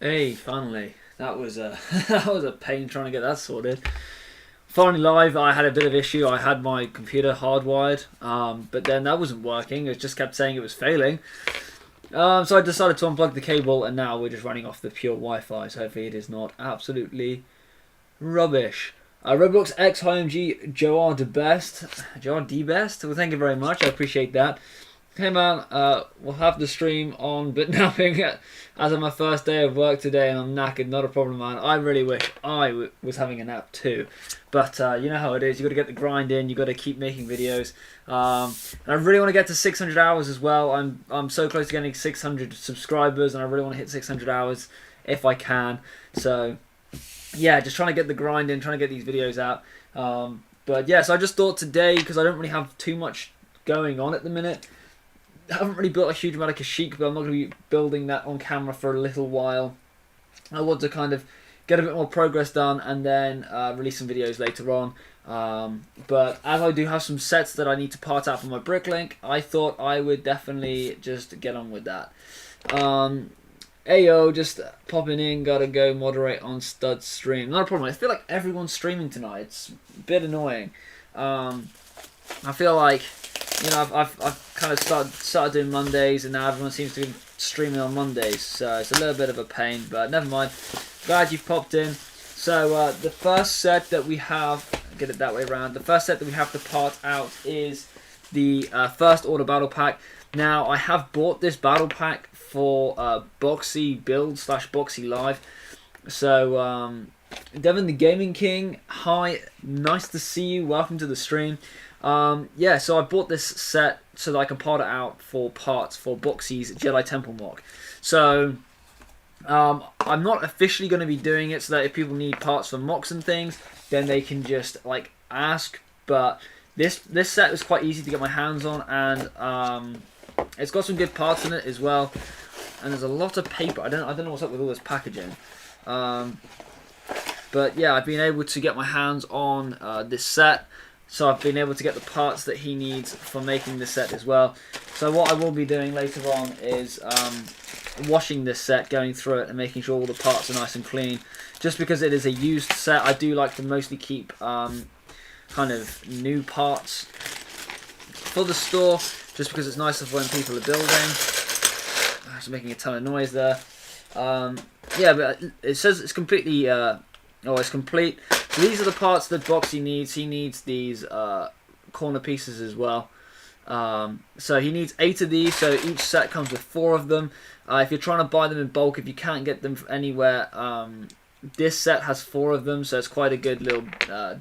Hey, finally. That was a that was a pain trying to get that sorted. Finally live. I had a bit of issue. I had my computer hardwired, but then that wasn't working. It just kept saying it was failing. So I decided to unplug the cable, and now we're just running off the pure Wi-Fi. So hopefully it is not absolutely rubbish. Roblox X HMG Joar the best. Joar the best. Well, thank you very much. I appreciate that. Hey man, we'll have the stream on, but napping as of my first day of work today, and I'm knackered. Not a problem, man. I really wish I was having a nap too, but you know how it is. You got to get the grind in. You got to keep making videos. And I really want to get to 600 hours as well. I'm so close to getting 600 subscribers, and I really want to hit 600 hours if I can. So yeah, just trying to get the grind in, trying to get these videos out. But yeah, so I just thought today, because I don't really have too much going on at the minute. I haven't really built a huge amount of Kashyyyk, but I'm not going to be building that on camera for a little while. I want to kind of get a bit more progress done and then release some videos later on. But as I do have some sets that I need to part out for my Bricklink, I thought I would definitely just get on with that. Ayo, just popping in, gotta go moderate on Stud's stream. Not a problem. I feel like everyone's streaming tonight. It's a bit annoying. I feel like, you know, I've kind of started doing Mondays, and now everyone seems to be streaming on Mondays, so it's a little bit of a pain, but never mind. Glad you've popped in. So the first set that we have, get it that way around, the first set that we have to part out is the first order battle pack. Now, I have bought this battle pack for Boxy Build / Boxy Live. So, Devin the Gaming King, hi, nice to see you, welcome to the stream. Yeah, so I bought this set so that I can part it out for parts for Boxy's Jedi Temple mock. So, I'm not officially going to be doing it so that if people need parts for mocks and things, then they can just, like, ask. But this set is quite easy to get my hands on, and it's got some good parts in it as well. And there's a lot of paper. I don't know what's up with all this packaging. But yeah, I've been able to get my hands on this set. So I've been able to get the parts that he needs for making this set as well. So what I will be doing later on is washing this set, going through it and making sure all the parts are nice and clean. Just because it is a used set, I do like to mostly keep kind of new parts for the store, just because it's nicer for when people are building. Just making a ton of noise there. Yeah, but it says it's completely, it's complete. So these are the parts that Boxy needs. He needs these corner pieces as well. So he needs 8 of these, so each set comes with 4 of them. If you're trying to buy them in bulk, if you can't get them anywhere, this set has 4 of them, so it's quite a good little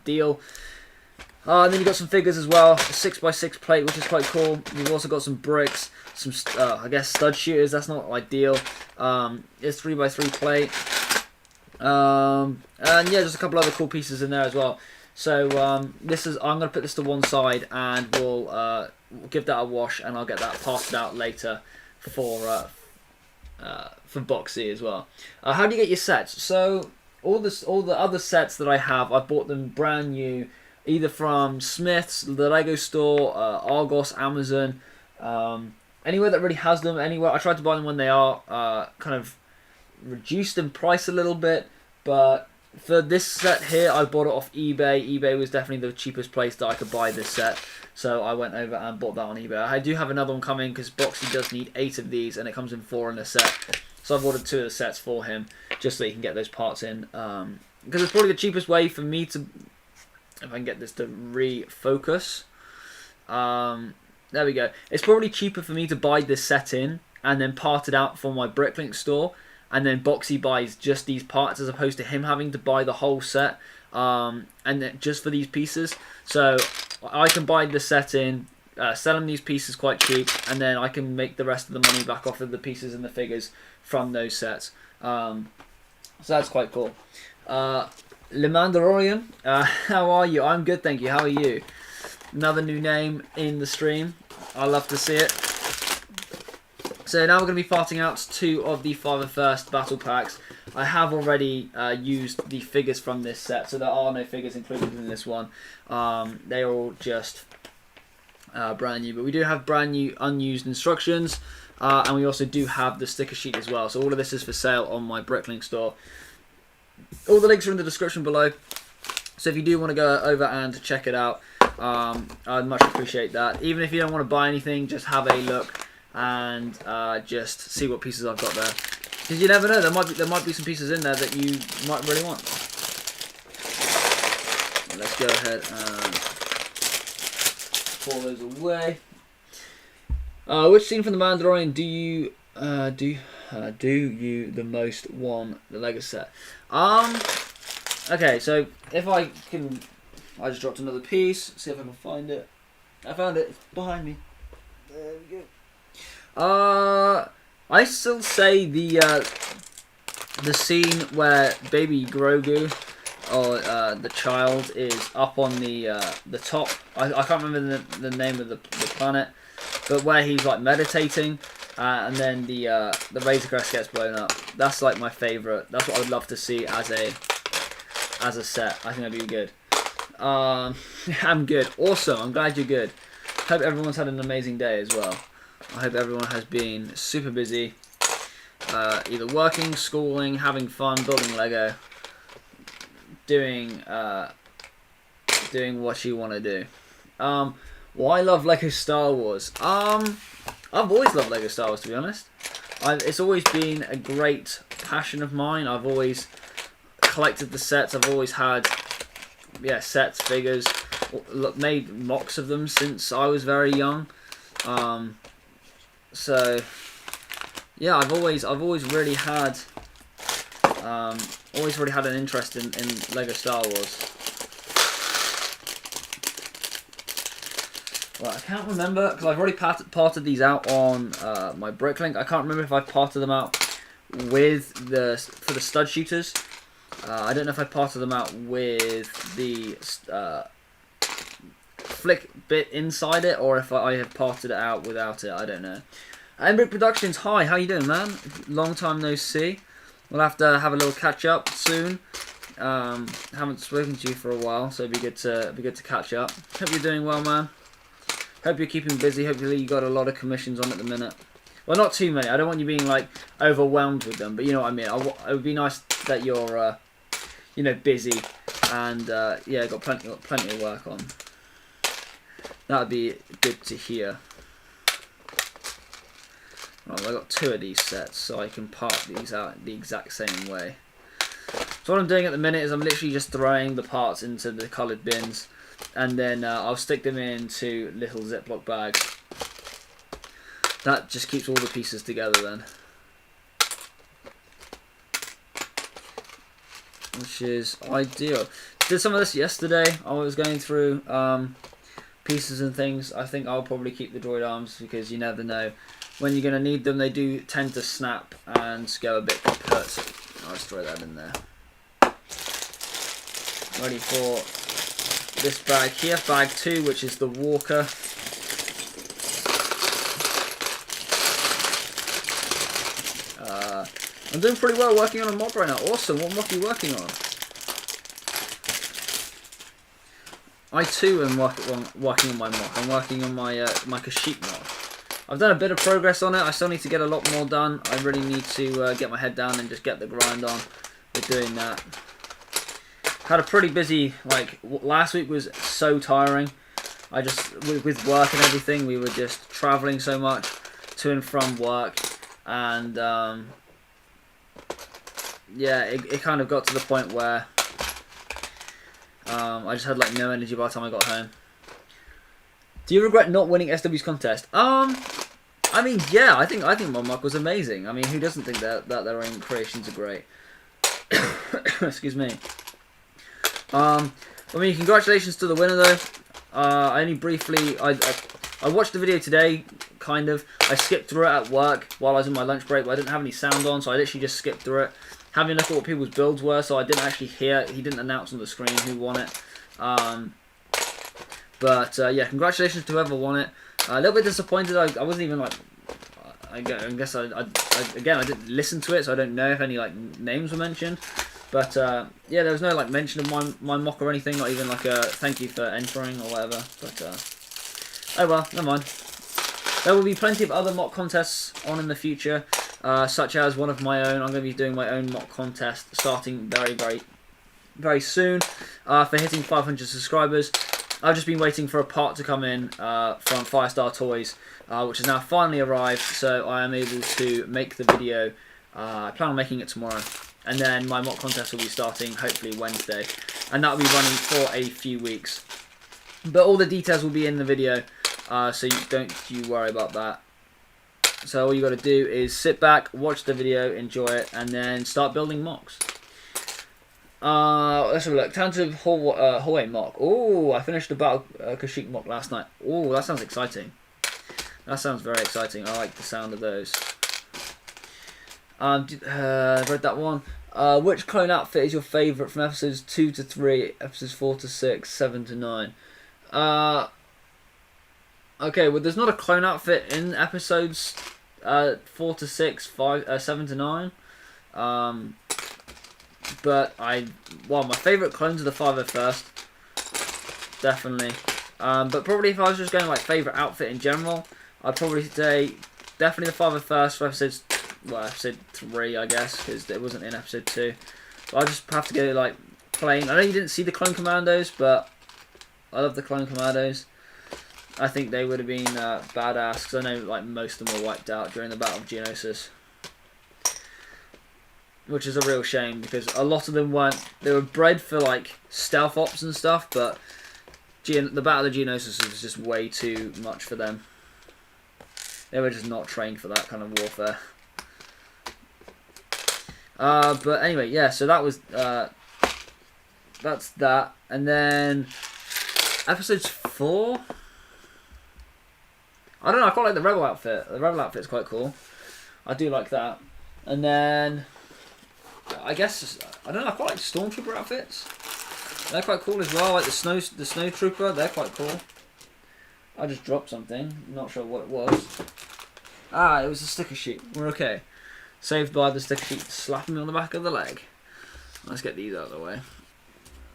deal. And then you've got some figures as well, a 6x6 plate, which is quite cool. You've also got some bricks, some, I guess, stud shooters. That's not ideal. It's 3x3 plate. And yeah, just a couple other cool pieces in there as well. So this is, I'm going to put this to one side, and we'll give that a wash, and I'll get that parted out later for Boxy as well. How do you get your sets? So all the other sets that I have, I bought them brand new, either from Smith's, the Lego store, Argos, Amazon, anywhere that really has them. Anywhere I tried to buy them when they are kind of reduced in price a little bit, but for this set here, I bought it off eBay. eBay was definitely the cheapest place that I could buy this set, so I went over and bought that on eBay. I do have another one coming because Boxy does need 8 of these, and it comes in 4 in a set. So I've ordered 2 of the sets for him, just so he can get those parts in. Because it's probably the cheapest way for me to, if I can get this to refocus. There we go. It's probably cheaper for me to buy this set in and then part it out for my Bricklink store, and then Boxy buys just these parts as opposed to him having to buy the whole set, and then just for these pieces. So I can buy the set in, sell him these pieces quite cheap, and then I can make the rest of the money back off of the pieces and the figures from those sets. So that's quite cool. Le Mandalorian, how are you? I'm good, thank you. How are you? Another new name in the stream. I love to see it. So now we're going to be farting out 2 of the Father First battle packs. I have already used the figures from this set, so there are no figures included in this one. They are all just brand new, but we do have brand new unused instructions. And we also do have the sticker sheet as well. So all of this is for sale on my Bricklink store. All the links are in the description below. So if you do want to go over and check it out, I'd much appreciate that. Even if you don't want to buy anything, just have a look and just see what pieces I've got there. Because you never know, there might be some pieces in there that you might really want. Let's go ahead and pour those away. Which scene from The Mandalorian do you the most want the Lego set? Okay, so if I can, I just dropped another piece. See if I can find it. I found it. It's behind me. There we go. I still say the scene where Baby Grogu or the child is up on the top. I can't remember the name of the planet, but where he's like meditating, and then the Razor Crest gets blown up. That's like my favourite. That's what I would love to see as a set. I think that'd be good. I'm good. Awesome. I'm glad you're good. Hope everyone's had an amazing day as well. I hope everyone has been super busy, either working, schooling, having fun, building Lego, doing what you want to do. Why I love Lego Star Wars? I've always loved Lego Star Wars, to be honest. It's always been a great passion of mine. I've always collected the sets. I've always had sets, figures, made mocks of them since I was very young. So yeah, I've always really had an interest in Lego Star Wars. Right, I can't remember because I've already parted these out on my Bricklink. I can't remember if I parted them out for the stud shooters. I don't know if I parted them out with the flick bit inside it, or if I have parted it out without it. I don't know. Embrick Productions, hi, how you doing, man? Long time no see. We'll have to have a little catch up soon. Haven't spoken to you for a while, so it'd be good to catch up. Hope you're doing well, man. Hope you're keeping busy. Hopefully you got a lot of commissions on at the minute. Well, not too many. I don't want you being like overwhelmed with them, but you know what I mean. It would be nice that you're busy and got plenty of work on. That would be good to hear. Right, well, I got 2 of these sets, so I can part these out the exact same way. So what I'm doing at the minute is I'm literally just throwing the parts into the coloured bins, and then I'll stick them into little Ziploc bags. That just keeps all the pieces together then. Which is ideal. Did some of this yesterday. I was going through pieces and things. I think I'll probably keep the droid arms because you never know when you're going to need them. They do tend to snap and go a bit kaput. I'll just throw that in there. Ready for this bag here, bag 2, which is the Walker. I'm doing pretty well working on a mock right now. Awesome. What mock are you working on? I too am working on my mock. I'm working on my my Kashyyyk mock. I've done a bit of progress on it. I still need to get a lot more done. I really need to get my head down and just get the grind on with doing that. Had a pretty busy, last week was so tiring. I just, with work and everything, we were just travelling so much to and from work, and it kind of got to the point where I just had no energy by the time I got home. Do you regret not winning SW's contest? I mean, yeah, I think my mock was amazing. I mean, who doesn't think that their own creations are great? Excuse me. I mean, congratulations to the winner though. I only briefly, I watched the video today, kind of. I skipped through it at work while I was in my lunch break, but I didn't have any sound on, so I literally just skipped through it, having a look at what people's builds were, so I didn't actually hear, he didn't announce on the screen who won it. Yeah, congratulations to whoever won it. A little bit disappointed, I wasn't even I guess I didn't listen to it, so I don't know if any names were mentioned. But yeah, there was no mention of my mock or anything, not even a thank you for entering or whatever. But oh well, never mind. There will be plenty of other mock contests on in the future, such as one of my own. I'm going to be doing my own mock contest starting very soon for hitting 500 subscribers. I've just been waiting for a part to come in from Firestar Toys, which has now finally arrived, so I am able to make the video. I plan on making it tomorrow, and then my mock contest will be starting hopefully Wednesday, and that will be running for a few weeks. But all the details will be in the video, so don't you worry about that. So all you got to do is sit back, watch the video, enjoy it, and then start building mocks. Let's have a look. Town to Hallway mock. Oh, I finished the Battle Kashyyyk mock last night. Oh, that sounds exciting. That sounds very exciting. I like the sound of those. Read that one. Which clone outfit is your favourite from episodes 2 to 3, episodes 4 to 6, 7 to 9? Okay, well, there's not a clone outfit in episodes 4 to 6, 7 to 9. But my favourite clones are the 501st, definitely. But probably if I was just going like favourite outfit in general, I'd probably say definitely the 501st for episode 3, I guess, because it wasn't in episode 2. But I just have to go like plain. I know you didn't see the Clone Commandos, but I love the Clone Commandos. I think they would have been badass, because I know like most of them were wiped out during the Battle of Geonosis. Which is a real shame, because a lot of them weren't. They were bred for like stealth ops and stuff, but the Battle of Geonosis was just way too much for them. They were just not trained for that kind of warfare. But anyway, yeah. So that was that's that, and then episodes 4. I don't know. I quite like the Rebel outfit. The Rebel outfit's quite cool. I do like that, and then. I guess I don't know. I quite like Stormtrooper outfits. They're quite cool as well. Like the Snowtrooper, they're quite cool. I just dropped something. I'm not sure what it was. Ah, it was a sticker sheet. We're okay. Saved by the sticker sheet slapping me on the back of the leg. Let's get these out of the way.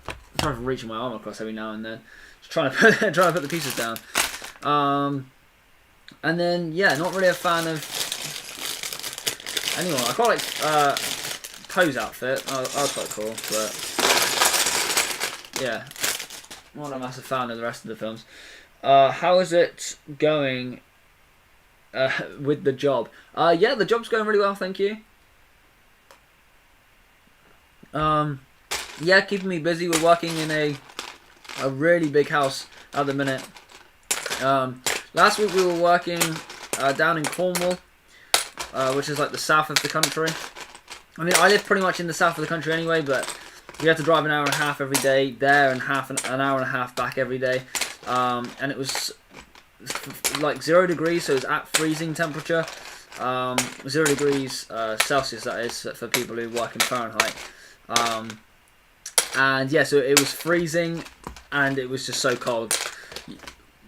I'm trying to reach my arm across every now and then. Just trying to put the pieces down. And then yeah, not really a fan of anyone. I quite like Poe's outfit. That was quite cool, but yeah, not a massive fan of the rest of the films. How is it going with the job? Yeah, the job's going really well, thank you. Yeah, keeping me busy. We're working in a really big house at the minute. Last week we were working down in Cornwall, which is like the south of the country. I mean, I live pretty much in the south of the country anyway, but we had to drive an hour and a half every day there and an hour and a half back every day. And it was like 0 degrees, so it was at freezing temperature. 0 degrees Celsius, that is, for people who work in Fahrenheit. And yeah, so it was freezing and it was just so cold.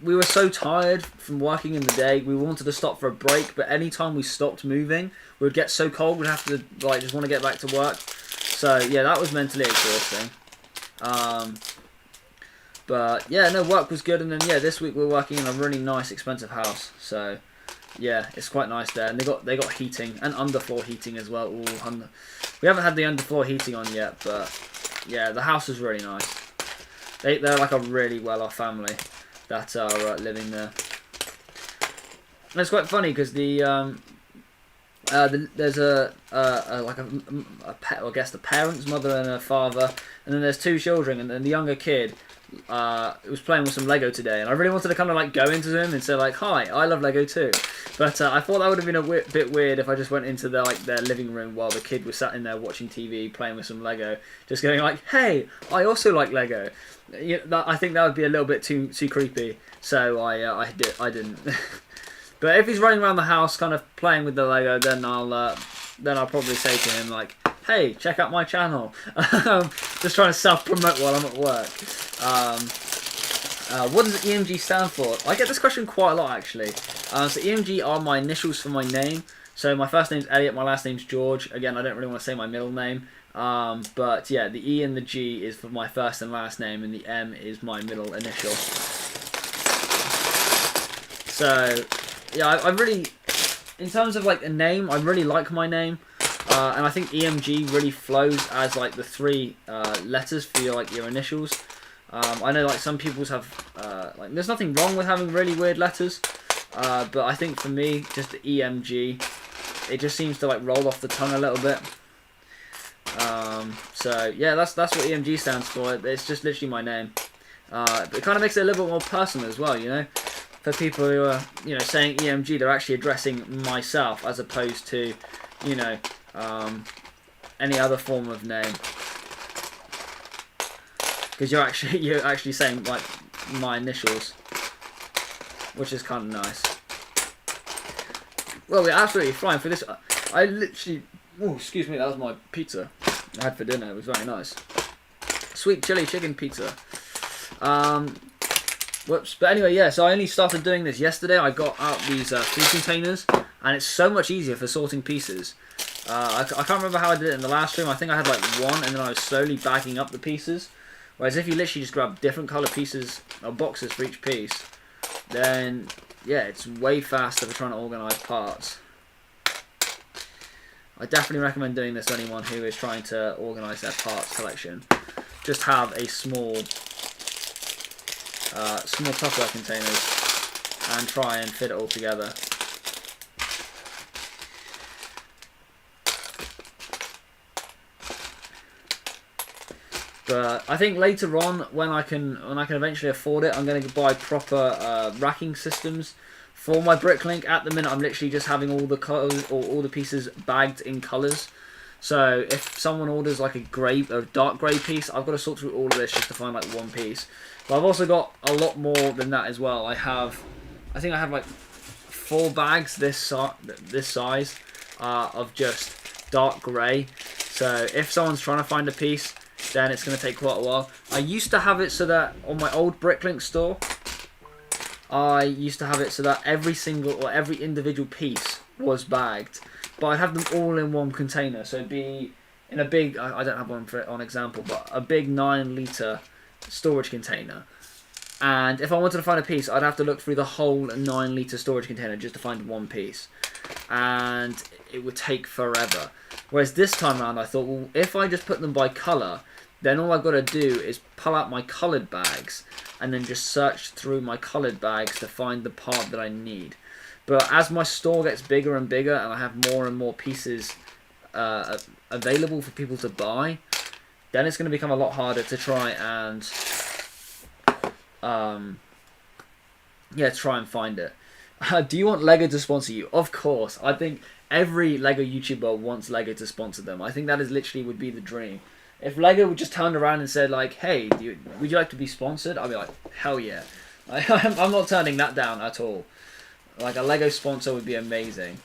We were so tired from working in the day, we wanted to stop for a break, but anytime we stopped moving, we would get so cold we'd have to like just want to get back to work. So yeah, that was mentally exhausting. But yeah, no, work was good, and then yeah, this week we're working in a really nice, expensive house. So yeah, it's quite nice there, and they got heating and underfloor heating as well. We haven't had the underfloor heating on yet, but yeah, the house is really nice. They're like a really well-off family that are living there. And it's quite funny because there's I guess the parents, mother and a father, and then there's 2 children, and then the younger kid was playing with some Lego today, and I really wanted to kind of like go into him and say like, "Hi, I love Lego too," but I thought that would have been a bit weird if I just went into their living room while the kid was sat in there watching TV, playing with some Lego, just going like, "Hey, I also like Lego." I think that would be a little bit too creepy, so I didn't. But if he's running around the house, kind of playing with the Lego, then I'll probably say to him like, "Hey, check out my channel." Just trying to self-promote while I'm at work. What does EMG stand for? I get this question quite a lot actually. So EMG are my initials for my name. So my first name's Elliot, my last name's George. Again, I don't really want to say my middle name. But yeah, the E and the G is for my first and last name, and the M is my middle initial. So yeah, I really, in terms of like a name, I really like my name. And I think EMG really flows as like the 3 letters for your like your initials. I know like some people's have like there's nothing wrong with having really weird letters, but I think for me just the EMG, it just seems to like roll off the tongue a little bit. So yeah, that's what EMG stands for. It's just literally my name. But it kind of makes it a little bit more personal as well, you know. For people who are saying EMG, they're actually addressing myself as opposed to any other form of name, because you're actually saying like my initials, which is kind of nice. Well, we're absolutely flying for this. I literally, oh excuse me, that was my pizza I had for dinner. It was very nice, sweet chili chicken pizza. Whoops. But anyway, yeah. So I only started doing this yesterday. I got out these food containers, and it's so much easier for sorting pieces. I can't remember how I did it in the last stream. I think I had like 1, and then I was slowly bagging up the pieces. Whereas if you literally just grab different colour pieces or boxes for each piece, then yeah, it's way faster for trying to organise parts. I definitely recommend doing this to anyone who is trying to organise their parts collection. Just have a small Tupperware containers and try and fit it all together. But I think later on, when I can eventually afford it, I'm going to buy proper racking systems for my Bricklink. At the minute, I'm literally just having all the colors or all the pieces bagged in colours. So if someone orders like a dark grey piece, I've got to sort through all of this just to find like one piece. But I've also got a lot more than that as well. I think I have like 4 bags this size of just dark grey. So if someone's trying to find a piece, then it's going to take quite a while. I used to have it so that on my old Bricklink store, I used to have it so that every individual piece was bagged, but I'd have them all in one container. So it'd be in a big, I don't have one for it on example, but a big 9-litre storage container. And if I wanted to find a piece, I'd have to look through the whole 9-litre storage container just to find one piece, and it would take forever. Whereas this time around, I thought, well, if I just put them by colour, then all I've got to do is pull out my coloured bags and then just search through my coloured bags to find the part that I need. But as my store gets bigger and bigger and I have more and more pieces available for people to buy, then it's going to become a lot harder to try and try and find it. Do you want Lego to sponsor you? Of course. I think every Lego YouTuber wants Lego to sponsor them. I think that is literally would be the dream. If Lego would just turn around and said like, hey, would you like to be sponsored? I'd be like, hell yeah. I'm not turning that down at all. Like a Lego sponsor would be amazing.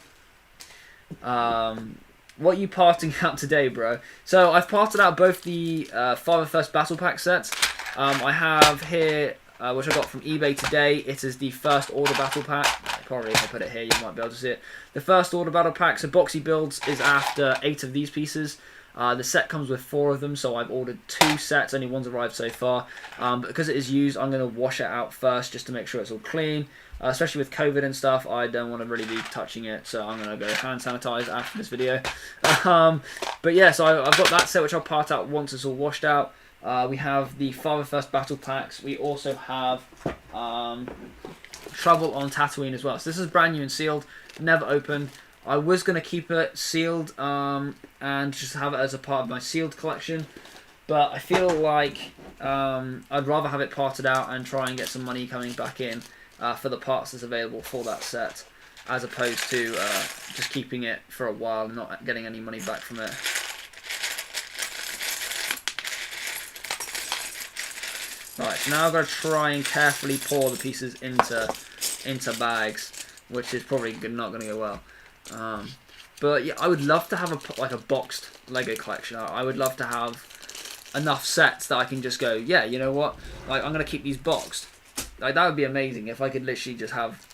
What are you parting out today, bro? So I've parted out both the Father First Battle Pack sets. I have here, which I got from eBay today. It is the First Order Battle Pack. Probably if I put it here, you might be able to see it. The First Order Battle Pack. So Boxy Builds is after 8 of these pieces. The set comes with 4 of them, so I've ordered 2 sets. Only one's arrived so far. But because it is used, I'm going to wash it out first just to make sure it's all clean. Especially with COVID and stuff, I don't want to really be touching it, so I'm going to go hand sanitize after this video. But yeah, so I've got that set, which I'll part out once it's all washed out. We have the Father First Battle Packs. We also have Trouble on Tatooine as well. So this is brand new and sealed, never opened. I was going to keep it sealed and just have it as a part of my sealed collection, but I feel like I'd rather have it parted out and try and get some money coming back in for the parts that's available for that set, as opposed to just keeping it for a while and not getting any money back from it. Right, so now I've got to try and carefully pour the pieces into bags, which is probably not going to go well. But yeah, I would love to have a boxed Lego collection. I would love to have enough sets that I can just go, yeah, you know what, like I'm going to keep these boxed. Like that would be amazing if I could literally just have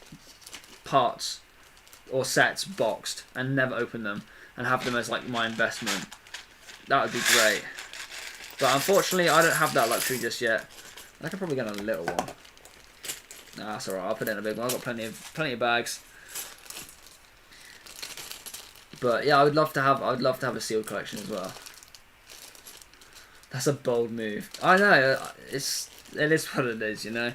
parts or sets boxed and never open them and have them as like my investment. That would be great. But unfortunately, I don't have that luxury just yet. I could probably get a little one. Nah, that's alright. I'll put it in a big one. I've got plenty of bags. But yeah, I'd love to have a sealed collection as well. That's a bold move. I know, it is what it is, you know.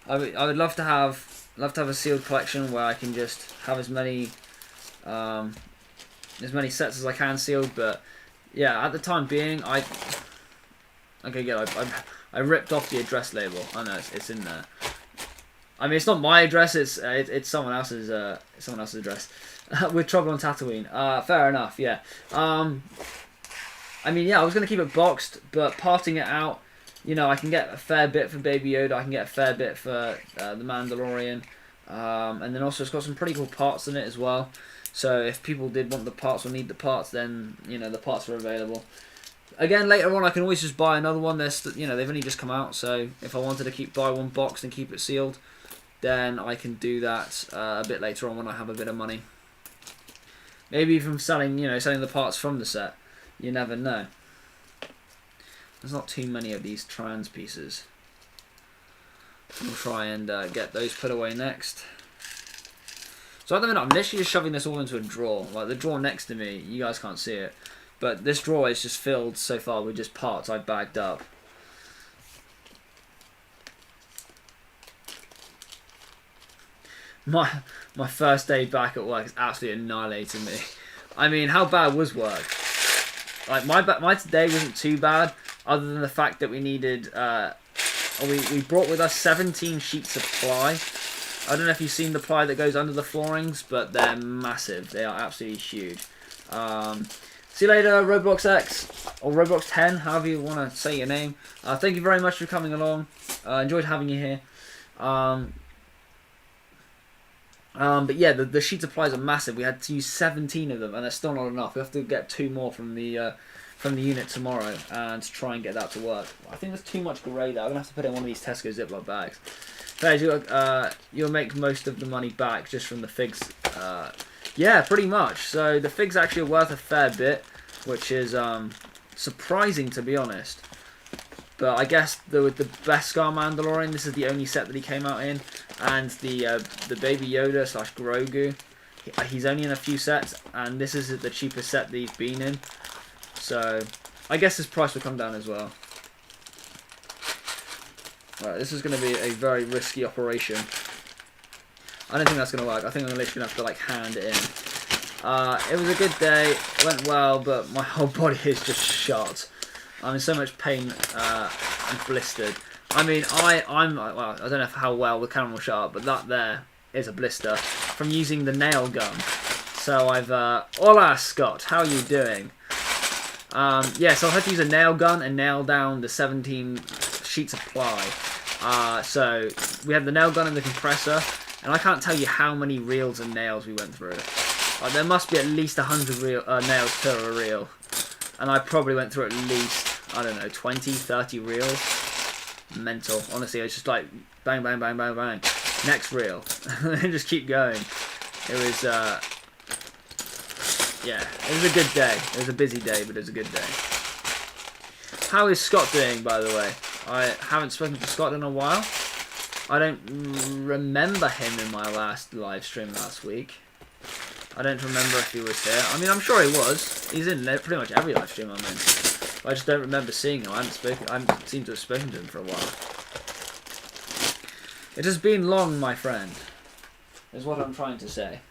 I would love to have a sealed collection where I can just have as many sets as I can sealed. But yeah, at the time being, I ripped off the address label. I know it's in there. I mean, it's not my address. It's someone else's address. With Trouble on Tatooine. Fair enough. Yeah. I mean, yeah, I was gonna keep it boxed, but parting it out, you know, I can get a fair bit for Baby Yoda. I can get a fair bit for the Mandalorian, and then also it's got some pretty cool parts in it as well. So if people did want the parts or need the parts, then you know the parts are available. Again, later on, I can always just buy another one. You know, they've only just come out, so if I wanted to buy one boxed and keep it sealed, then I can do that a bit later on when I have a bit of money. Maybe even selling the parts from the set. You never know. There's not too many of these trans pieces. We'll try and get those put away next. So at the minute, I'm literally just shoving this all into a drawer. Like the drawer next to me, you guys can't see it, but this drawer is just filled so far with just parts I bagged up. My first day back at work is absolutely annihilating me. I mean, how bad was work? Like my day wasn't too bad, other than the fact that we needed we brought with us 17 sheets of ply. I don't know if you've seen the ply that goes under the floorings, but they're massive. They are absolutely huge. See you later, Roblox X or Roblox 10, however you want to say your name. Thank you very much for coming along. Enjoyed having you here. But yeah, the sheets of plies are massive. We had to use 17 of them, and they're still not enough. We have to get 2 more from the unit tomorrow and try and get that to work. I think there's too much grey there. I'm gonna have to put it in one of these Tesco Ziploc bags. But you'll make most of the money back just from the figs. Yeah, pretty much. So the figs actually are worth a fair bit, which is surprising to be honest. But I guess with the Beskar Mandalorian, this is the only set that he came out in, and the Baby Yoda / Grogu, he's only in a few sets, and this is the cheapest set that he's been in. So I guess his price will come down as well. Right, this is going to be a very risky operation. I don't think that's going to work. I think I'm literally going to have to like hand it in. It was a good day. It went well, but my whole body is just shot. I'm in so much pain and blistered. I mean, well, I don't know how well the camera will shut up, but that there is a blister from using the nail gun. So I've, hola Scott, how are you doing? Yeah, so I had to use a nail gun and nail down the 17 sheets of ply. So we had the nail gun and the compressor, and I can't tell you how many reels and nails we went through. There must be at least 100 nails per reel. And I probably went through at least, I don't know, 20, 30 reels. Mental. Honestly, it's just like bang, bang, bang, bang, bang. Next reel. And just keep going. It was, yeah, it was a good day. It was a busy day, but it was a good day. How is Scott doing, by the way? I haven't spoken to Scott in a while. I don't remember him in my last live stream last week. I don't remember if he was here. I mean, I'm sure he was. He's in pretty much every live stream I'm in. I just don't remember seeing him. I haven't seemed to have spoken to him for a while. It has been long, my friend, is what I'm trying to say.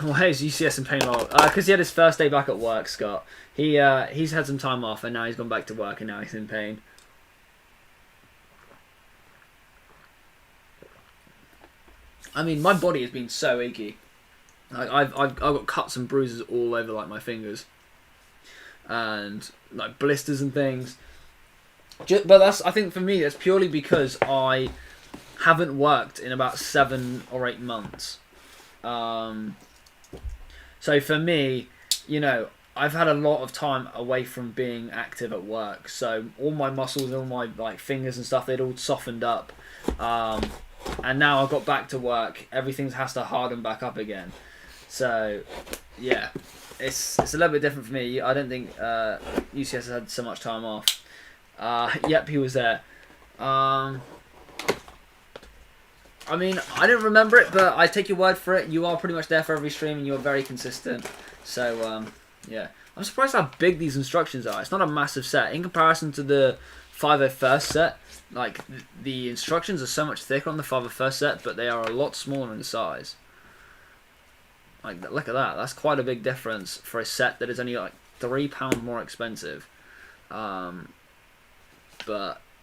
Why is UCS in pain? Because he had his first day back at work, Scott. He's had some time off, and now he's gone back to work, and now he's in pain. I mean, my body has been so achy. I've got cuts and bruises all over like my fingers, and like blisters and things. But I think for me, that's purely because I haven't worked in about 7 or 8 months. So for me, you know, I've had a lot of time away from being active at work. So all my muscles, all my like fingers and stuff, they'd all softened up. And now I've got back to work, everything has to harden back up again. So, yeah, it's a little bit different for me. I don't think UCS has had so much time off. Yep, he was there. I mean, I don't remember it, but I take your word for it. You are pretty much there for every stream, and you're very consistent. So, yeah. I'm surprised how big these instructions are. It's not a massive set. In comparison to the 501st set, like, the instructions are so much thicker on the 501st set, but they are a lot smaller in size. Like, look at that. That's quite a big difference for a set that is only, like, £3 more expensive. But,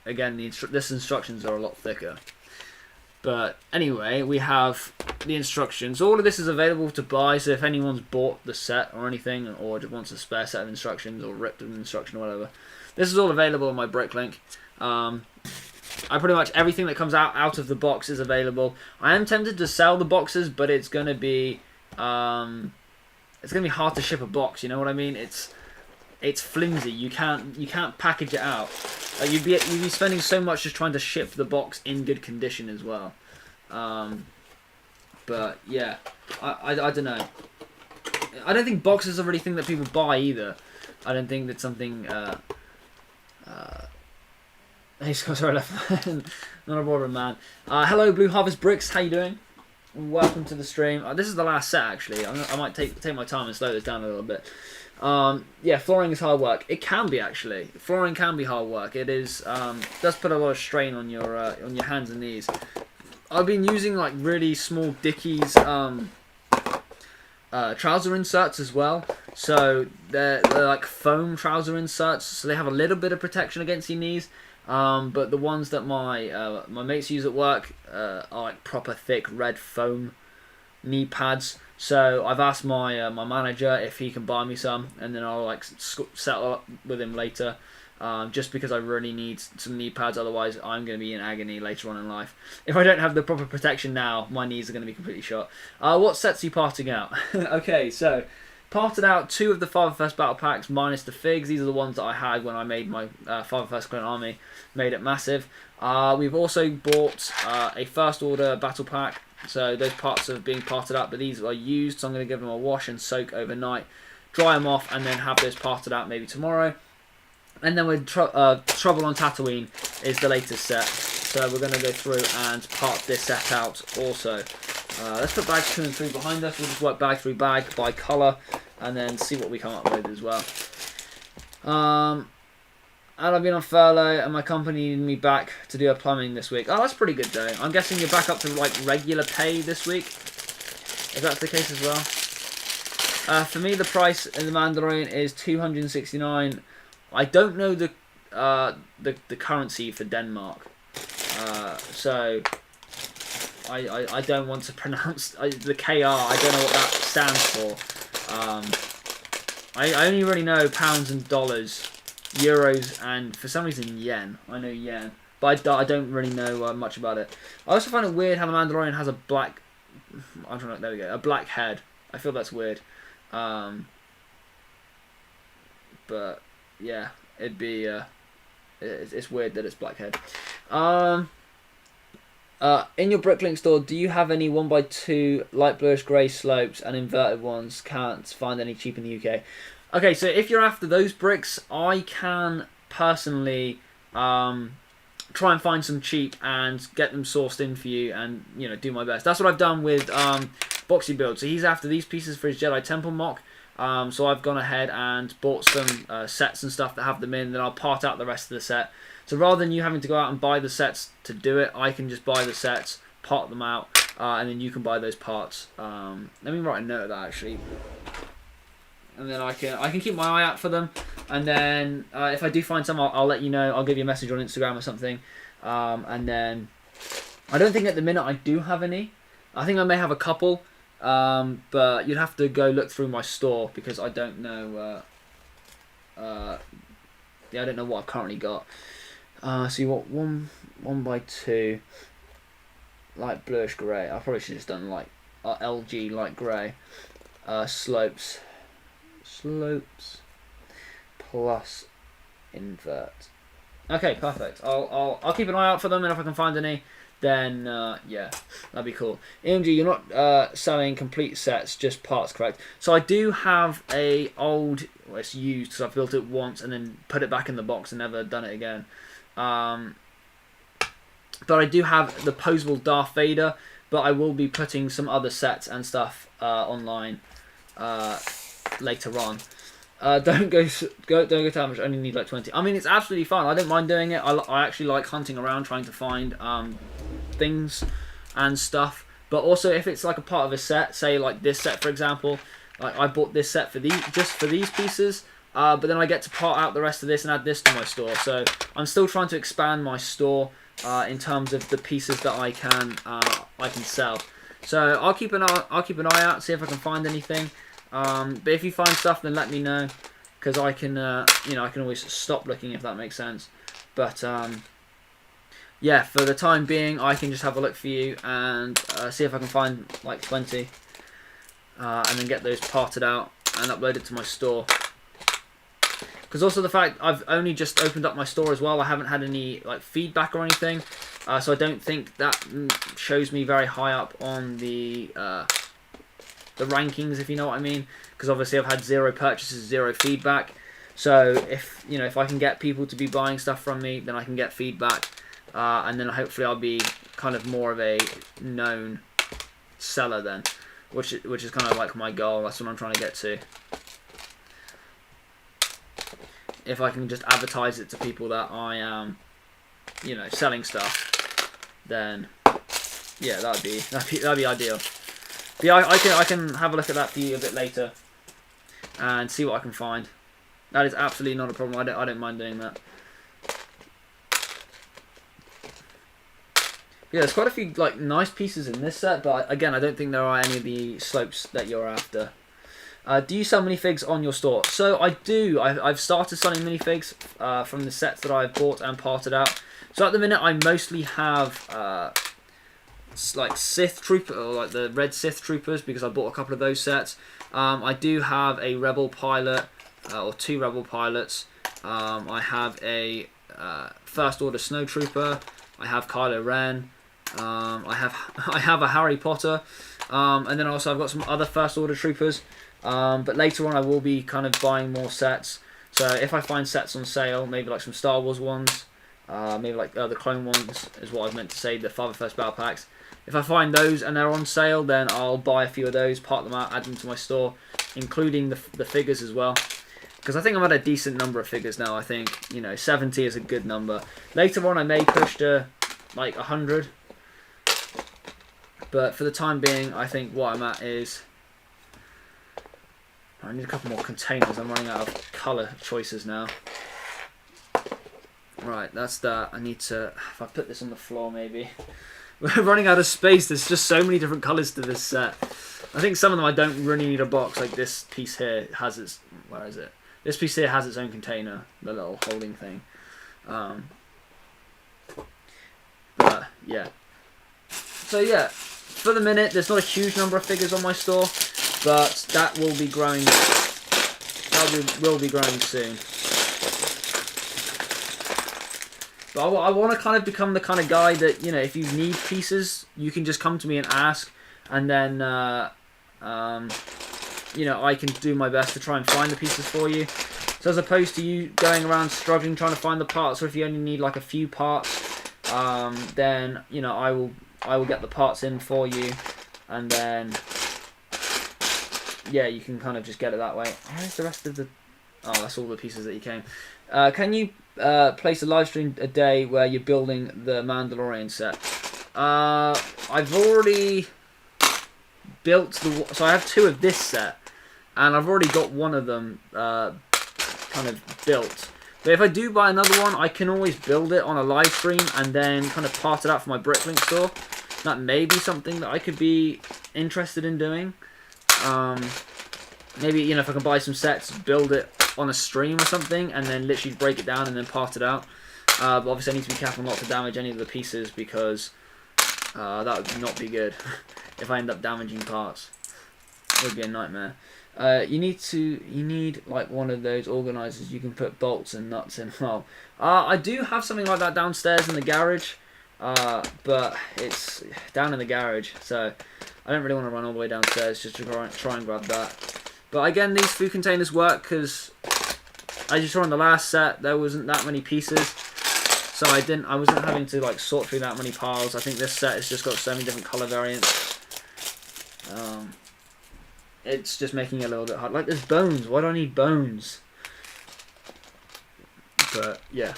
again, this instructions are a lot thicker. But anyway, we have the instructions. All of this is available to buy, so if anyone's bought the set or anything, or just wants a spare set of instructions, or ripped an instruction or whatever, this is all available on my Bricklink. I pretty much, everything that comes out of the box is available. I am tempted to sell the boxes, but it's gonna be hard to ship a box. You know what I mean? It's flimsy. You can't package it out. Like you'd be spending so much just trying to ship the box in good condition as well. But yeah, I don't know. I don't think boxes are really a thing that people buy either. I don't think that's something. Hey, sorry, left. Not a problem, man. Hello, Blue Harvest Bricks. How you doing? Welcome to the stream. This is the last set actually. I might take my time and slow this down a little bit. Yeah, flooring is hard work. It can be actually. Flooring can be hard work. It is. Does put a lot of strain on your hands and knees. I've been using like really small Dickies trouser inserts as well. So they're like foam trouser inserts. So they have a little bit of protection against your knees. But the ones that my mates use at work are like proper thick red foam knee pads. So I've asked my my manager if he can buy me some, and then I'll like settle up with him later. Just because I really need some knee pads, otherwise I'm going to be in agony later on in life. If I don't have the proper protection now, my knees are going to be completely shot. What sets are you parting out? Okay, so parted out 2 of the 501st Battle Packs minus the figs. These are the ones that I had when I made my 501st Clone Army. Made it massive. We've also bought a First Order Battle Pack. So those parts are being parted out, but these are used. So I'm going to give them a wash and soak overnight. Dry them off and then have those parted out maybe tomorrow. And then with Trouble on Tatooine is the latest set. So we're going to go through and part this set out also. Let's put bags 2 and 3 behind us. We'll just work bag through bag by colour and then see what we come up with as well. And I've been on furlough and my company needed me back to do a plumbing this week. Oh, that's pretty good though. I'm guessing you're back up to like regular pay this week. If that's the case as well. For me, the price in the Mandalorian is $269. I don't know the currency for Denmark, so I don't want to pronounce the KR. I don't know what that stands for. I only really know pounds and dollars, euros, and for some reason yen. I know yen, but I don't really know much about it. I also find it weird how the Mandalorian has a black. I don't know. There we go. A black head. I feel that's weird. But yeah, it'd be. It's weird that it's blackhead. In your Bricklink store, do you have any 1x2 light bluish grey slopes and inverted ones? Can't find any cheap in the UK. Okay, so if you're after those bricks, I can personally try and find some cheap and get them sourced in for you, and do my best. That's what I've done with Boxy Build. So he's after these pieces for his Jedi Temple mock. So I've gone ahead and bought some sets and stuff that have them in, then I'll part out the rest of the set. So rather than you having to go out and buy the sets to do it, I can just buy the sets, part them out, and then you can buy those parts. Let me write a note of that actually. And then I can keep my eye out for them, and then if I do find some, I'll let you know. I'll give you a message on Instagram or something. And then I don't think at the minute I do have any. I think I may have a couple. But you'd have to go look through my store because I don't know. I don't know what I've currently got. So you want 1x2 light bluish grey. I probably should have just done like LG light grey. Slopes plus invert. Okay, perfect. I'll keep an eye out for them, and if I can find any, then yeah, that'd be cool. EMG, you're not selling complete sets, just parts, correct? So I do have a old, well, it's used because I've built it once and then put it back in the box and never done it again. But I do have the posable Darth Vader, but I will be putting some other sets and stuff online later on. Don't go too much. Only need like 20. I mean, it's absolutely fun. I don't mind doing it. I actually like hunting around, trying to find things and stuff. But also, if it's like a part of a set, say like this set for example, like I bought this set for these pieces. But then I get to part out the rest of this and add this to my store. So I'm still trying to expand my store in terms of the pieces that I can sell. So I'll keep an eye out, see if I can find anything. But if you find stuff, then let me know, because I can I can always stop looking, if that makes sense. But yeah, for the time being, I can just have a look for you and see if I can find like 20, and then get those parted out and upload it to my store. Because also the fact I've only just opened up my store as well, I haven't had any like feedback or anything, so I don't think that shows me very high up on the rankings, if you know what I mean. Because obviously I've had 0 purchases, 0 feedback. So if I can get people to be buying stuff from me, then I can get feedback, and then hopefully I'll be kind of more of a known seller then, which is kind of like my goal. That's what I'm trying to get to. If I can just advertise it to people that I am, selling stuff, then yeah, that'd be ideal. But yeah, I can have a look at that for you a bit later and see what I can find. That is absolutely not a problem. I don't mind doing that. Yeah, there's quite a few like nice pieces in this set, but again, I don't think there are any of the slopes that you're after. Do you sell minifigs on your store? So I do. I've started selling minifigs from the sets that I've bought and parted out. So at the minute, I mostly have like Sith Trooper, or like the red Sith Troopers, because I bought a couple of those sets. I do have a Rebel pilot, or 2 Rebel pilots. I have a First Order Snowtrooper. I have Kylo Ren. I have a Harry Potter, and then also I've got some other First Order Troopers. But later on I will be kind of buying more sets. So if I find sets on sale, maybe like some Star Wars ones, maybe like the Clone ones is what I was meant to say, the Father First Battle Packs. If I find those and they're on sale, then I'll buy a few of those, part them out, add them to my store, including the figures as well. Because I think I'm at a decent number of figures now. I think 70 is a good number. Later on I may push to like 100. But for the time being, I think what I'm at is... I need a couple more containers. I'm running out of colour choices now. Right, that's that. I need to... If I put this on the floor, maybe. We're running out of space. There's just so many different colours to this set. I think some of them I don't really need a box. Like this piece here has its... Where is it? This piece here has its own container. The little holding thing. But, yeah. So, yeah. For the minute, there's not a huge number of figures on my store. But that will be growing. Will be growing soon. But I want to kind of become the kind of guy that if you need pieces, you can just come to me and ask, and then I can do my best to try and find the pieces for you. So as opposed to you going around struggling trying to find the parts, or if you only need like a few parts, then I will get the parts in for you, and then. Yeah, you can kind of just get it that way. Where's the rest of the... Oh, that's all the pieces that you came. Can you place a live stream a day where you're building the Mandalorian set? I've already built the... So I have 2 of this set, and I've already got one of them kind of built. But if I do buy another one, I can always build it on a live stream and then kind of part it out for my Bricklink store. That may be something that I could be interested in doing. Maybe if I can buy some sets, build it on a stream or something, and then literally break it down and then part it out. But obviously I need to be careful not to damage any of the pieces, because that would not be good if I end up damaging parts. It would be a nightmare. You need like one of those organizers you can put bolts and nuts in. Well, I do have something like that downstairs in the garage, but it's down in the garage, so I don't really want to run all the way downstairs just to try and grab that. But again, these food containers work because, as you saw in the last set, there wasn't that many pieces. so I wasn't having to like sort through that many piles. I think this set has just got so many different color variants. It's just making it a little bit hard. Like there's bones. Why do I need bones? But yeah,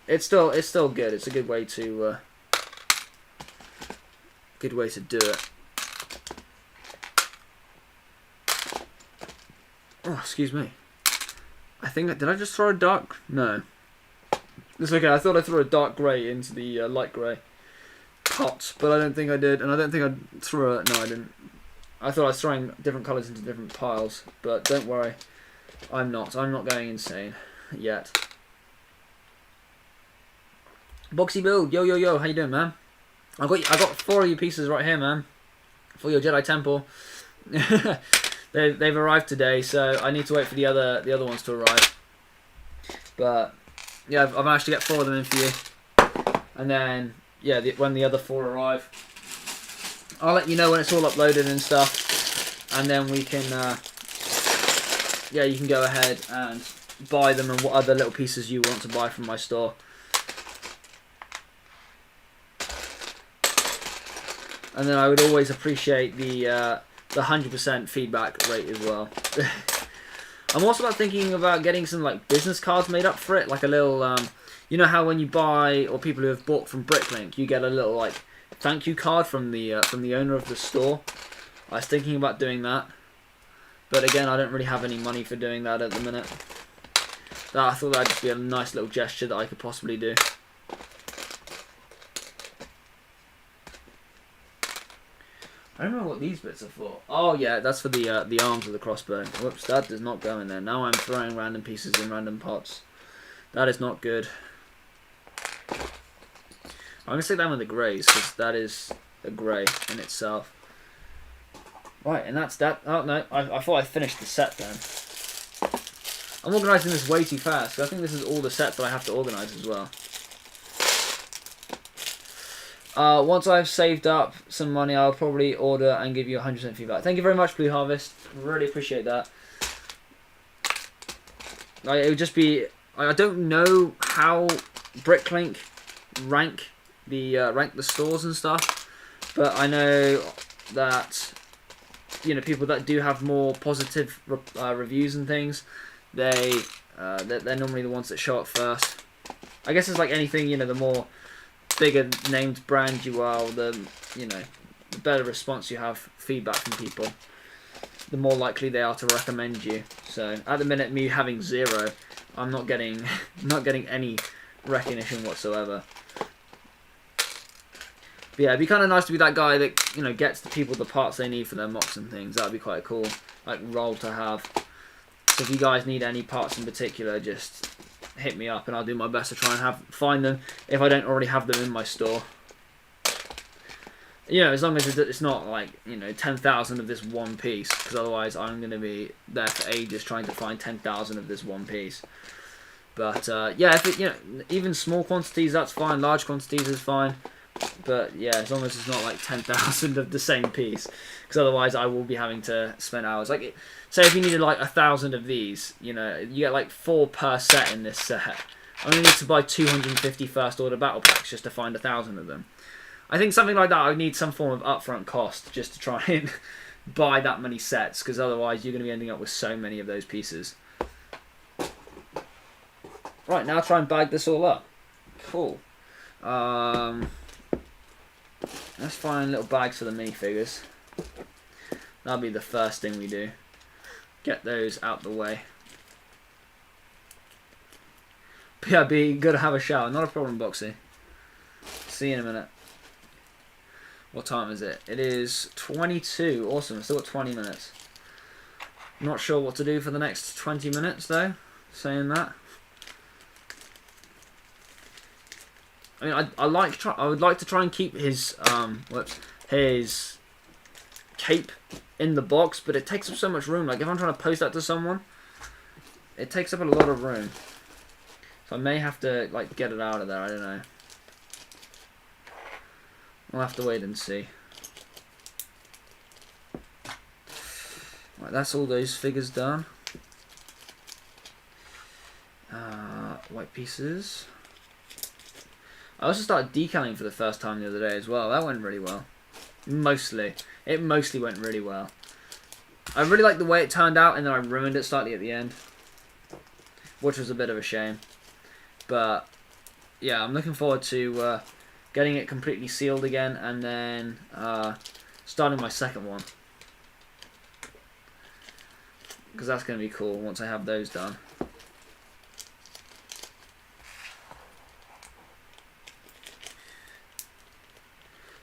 it's still good. It's a good way to do it. Oh, excuse me. I think did I just throw a dark? No. It's okay. I thought I threw a dark grey into the light grey pot, but I don't think I did, and I don't think I threw it. No, I didn't. I thought I was throwing different colours into different piles, but don't worry, I'm not. I'm not going insane yet. Boxy build, yo yo yo, how you doing, man? I got 4 of your pieces right here, man, for your Jedi Temple. They've arrived today, so I need to wait for the other ones to arrive. But yeah, I've managed to get 4 of them in for you, and then yeah, when the other 4 arrive, I'll let you know when it's all uploaded and stuff, and then we can yeah, you can go ahead and buy them and what other little pieces you want to buy from my store. And then I would always appreciate the 100% feedback rate as well. I'm also thinking about getting some like business cards made up for it, like a little you know how when you buy, or people who have bought from Bricklink, you get a little like thank you card from the owner of the store. I was thinking about doing that, but again, I don't really have any money for doing that at the minute. I thought that'd just be a nice little gesture that I could possibly do. I don't know what these bits are for. Oh yeah, that's for the arms of the crossbow. Whoops, that does not go in there. Now I'm throwing random pieces in random pots. That is not good. I'm going to stick that with the greys, because that is a grey in itself. Right, and that's that. Oh no, I thought I finished the set then. I'm organising this way too fast, because I think this is all the sets that I have to organise as well. Once I've saved up some money, I'll probably order and give you 100% feedback. Thank you very much, Blue Harvest. Really appreciate that. It would just be... I don't know how Bricklink rank the stores and stuff, but I know that, you know, people that do have more positive reviews and things, they're normally the ones that show up first. I guess it's like anything, you know, the more bigger named brand you are, the better response you have, feedback from people, the more likely they are to recommend you. So at the minute, me having 0, I'm not getting any recognition whatsoever. But yeah, it'd be kind of nice to be that guy that, you know, gets the people the parts they need for their mocks and things. That'd be quite a cool like role to have. So if you guys need any parts in particular, just hit me up and I'll do my best to try and find them if I don't already have them in my store. You know, as long as it's not like, you know, 10,000 of this one piece, because otherwise I'm going to be there for ages trying to find 10,000 of this one piece. But yeah, if it, you know, even small quantities, that's fine. Large quantities is fine. But yeah, as long as it's not like 10,000 of the same piece, because otherwise I will be having to spend hours. Like, say if you needed like 1,000 of these, you know, you get like 4 per set in this set. I only need to buy 250 first order battle packs just to find 1,000 of them. I think something like that, I would need some form of upfront cost just to try and buy that many sets, because otherwise you're going to be ending up with so many of those pieces. Right, now try and bag this all up. Cool. Let's find little bags for the minifigures. That'll be the first thing we do. Get those out the way. But yeah, be good to have a shower. Not a problem, Boxy. See you in a minute. What time is it? It is 22. Awesome. I've still got 20 minutes. Not sure what to do for the next 20 minutes, though. Saying that. I mean, I would like to try and keep his his cape in the box, but it takes up so much room. Like if I'm trying to post that to someone, it takes up a lot of room. So I may have to like get it out of there. I don't know. We'll have to wait and see. Right, that's all those figures done. White pieces. I also started decaling for the first time the other day as well. That went really well. Mostly. It mostly went really well. I really liked the way it turned out, and then I ruined it slightly at the end, which was a bit of a shame. But yeah, I'm looking forward to getting it completely sealed again, and then starting my second one, because that's going to be cool once I have those done.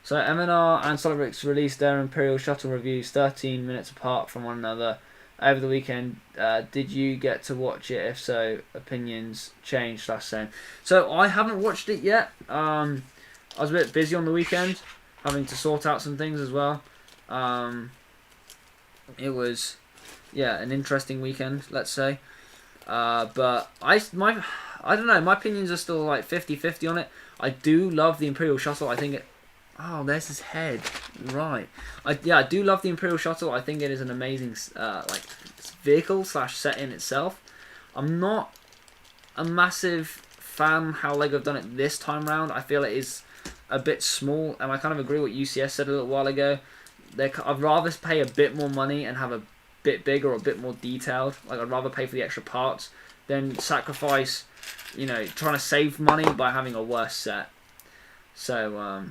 So MNR and SolidBricks released their Imperial Shuttle reviews 13 minutes apart from one another over the weekend. Did you get to watch it? If so, opinions changed / same. So I haven't watched it yet. I was a bit busy on the weekend, having to sort out some things as well. It was, yeah, an interesting weekend, let's say. But I don't know. My opinions are still like 50-50 on it. I do love the Imperial Shuttle. I think it. Oh, there's his head. Right. I do love the Imperial Shuttle. I think it is an amazing vehicle / set in itself. I'm not a massive fan how LEGO have done it this time round. I feel it is a bit small, and I kind of agree with what UCS said a little while ago. I'd rather pay a bit more money and have a bit bigger or a bit more detailed. Like, I'd rather pay for the extra parts than sacrifice, trying to save money by having a worse set. So,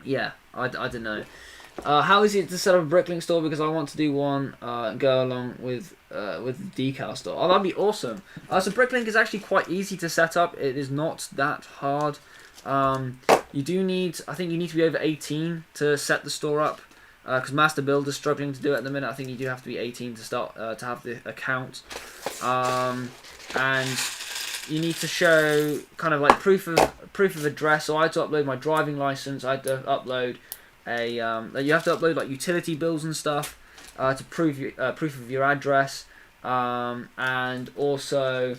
yeah, I don't know. How is it to set up a Bricklink store? Because I want to do one go along with the decal store. Oh, that'd be awesome. So Bricklink is actually quite easy to set up. It is not that hard. You do need, I think you need to be over 18 to set the store up. Because Master Builder's struggling to do it at the minute. I think you do have to be 18 to start to have the account. And you need to show kind of like proof of address. So I had to upload my driving license. I had to upload you have to upload like utility bills and stuff to proof of your address. And also